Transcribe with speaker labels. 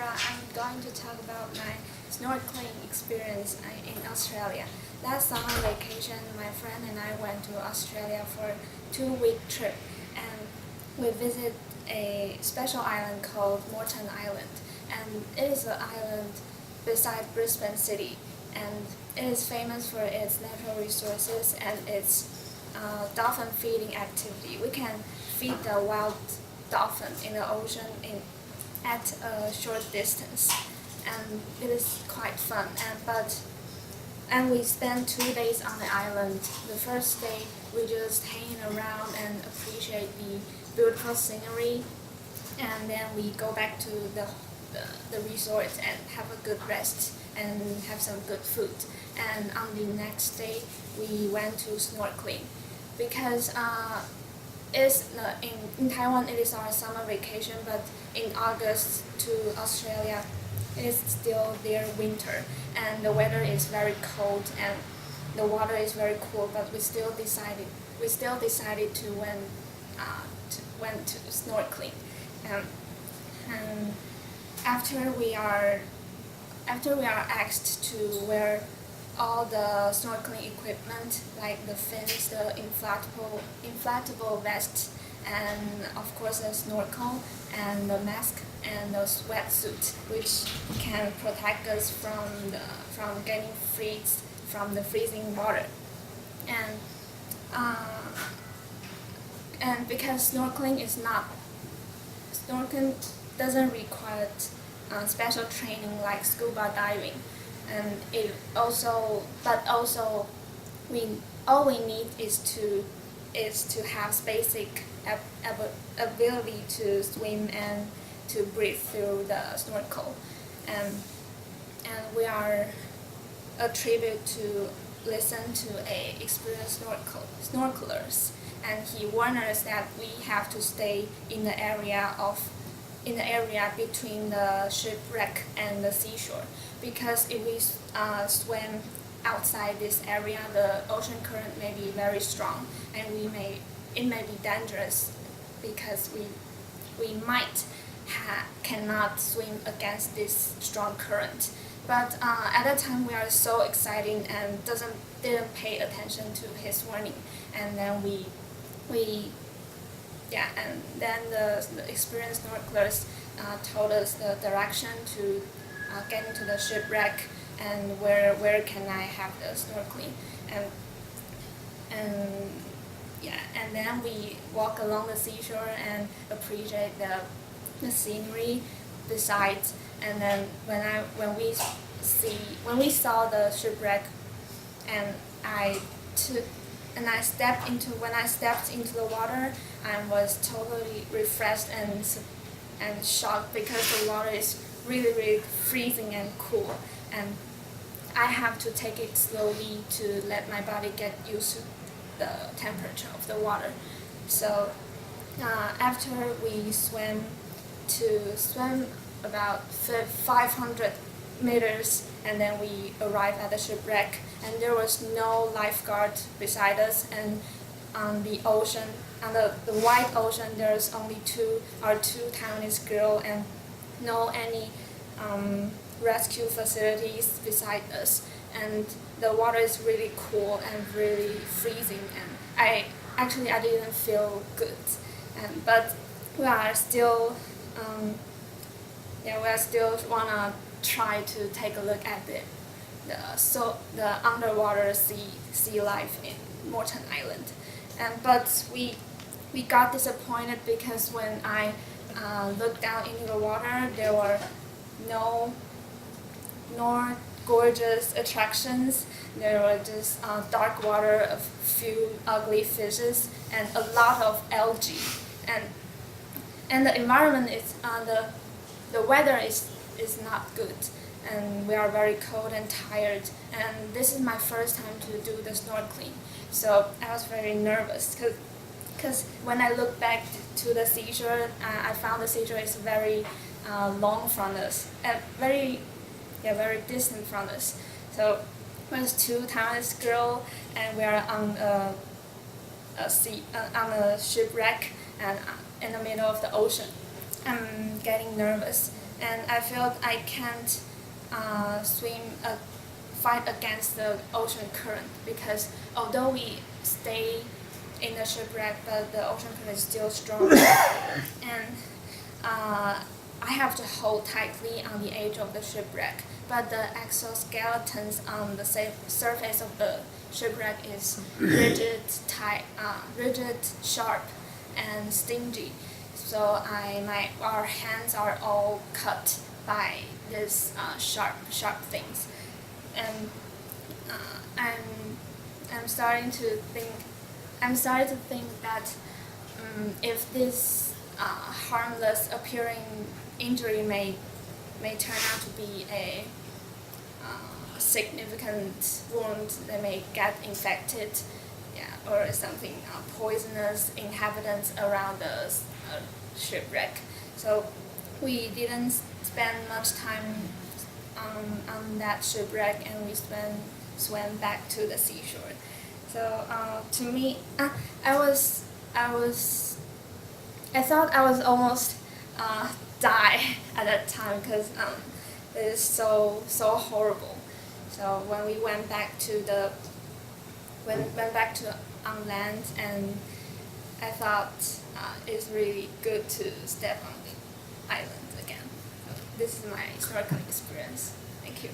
Speaker 1: Kiera. I'm going to talk about my snorkeling experience in Australia. Last summer vacation, my friend and I went to Australia for a 2-week trip, and we visited a special island called Moreton Island. And it is an island beside Brisbane City, and it is famous for its natural resources and its dolphin feeding activity. We can feed the wild dolphin in the ocean at a short distance, and it is quite fun. And we spent 2 days on the island. The first day we just hanging around and appreciate the beautiful scenery, and then we go back to the resort and have a good rest and have some good food. And on the next day we went to snorkeling because in Taiwan it is our summer vacation, but in August to Australia it is still their winter, and the weather is very cold and the water is very cool. But we still decided to went to snorkeling, and after we are asked to wear all the snorkeling equipment like the fins, the inflatable vest, and of course the snorkel and the mask and the wetsuit, which can protect us from getting freezed from the freezing water. And because snorkeling doesn't require special training like scuba diving, and all we need is to have basic ability to swim and to breathe through the snorkel, and we are a tribute to listen to a experienced snorkelers, and he warned us that we have to stay in the area between the shipwreck and the seashore, because if we swim outside this area, the ocean current may be very strong, and it may be dangerous because we cannot swim against this strong current. But at that time we are so excited and didn't pay attention to his warning, and then and then the experienced snorkelers told us the direction to get into the shipwreck and where can I have the snorkeling, and then we walk along the seashore and appreciate the scenery besides. And then when we saw the shipwreck, and when I stepped into the water, I was totally refreshed and shocked because the water is really freezing and cool, and I have to take it slowly to let my body get used to the temperature of the water. So after we swam about 500 meters, and then we arrived at the shipwreck, and there was no lifeguard beside us, and on the ocean, on the wide ocean, there's only two Taiwanese girls, and no any rescue facilities beside us, and the water is really cool and really freezing, and I didn't feel good, but we are still wanna try to take a look at the underwater sea life in Moreton Island, but we got disappointed because when I looked down into the water, there were no gorgeous attractions. There were just dark water, a few ugly fishes, and a lot of algae, and the environment is the weather is not good, and we are very cold and tired, and this is my first time to do the snorkeling, so I was very nervous because when I look back to the seashore, I found the seashore is very long from us, very distant from us. So there's two Taiwanese girls, and we are on a shipwreck and in the middle of the ocean. I'm getting nervous, and I felt I can't fight against the ocean current, because although we stay in the shipwreck, but the ocean current is still strong, and I have to hold tightly on the edge of the shipwreck. But the exoskeletons on the surface of the shipwreck is rigid, rigid, sharp, and stingy. So our hands are all cut by this sharp things, and I'm starting to think that if this harmless appearing injury may turn out to be a significant wound that may get infected, or something poisonous inhabitants around the shipwreck. So we didn't spend much time on that shipwreck, and we swam back to the seashore. So to me, I thought I was almost die at that time, because it is so horrible. So when we went back on land, and I thought it's really good to step on the island again. So this is my snorkeling experience. Thank you.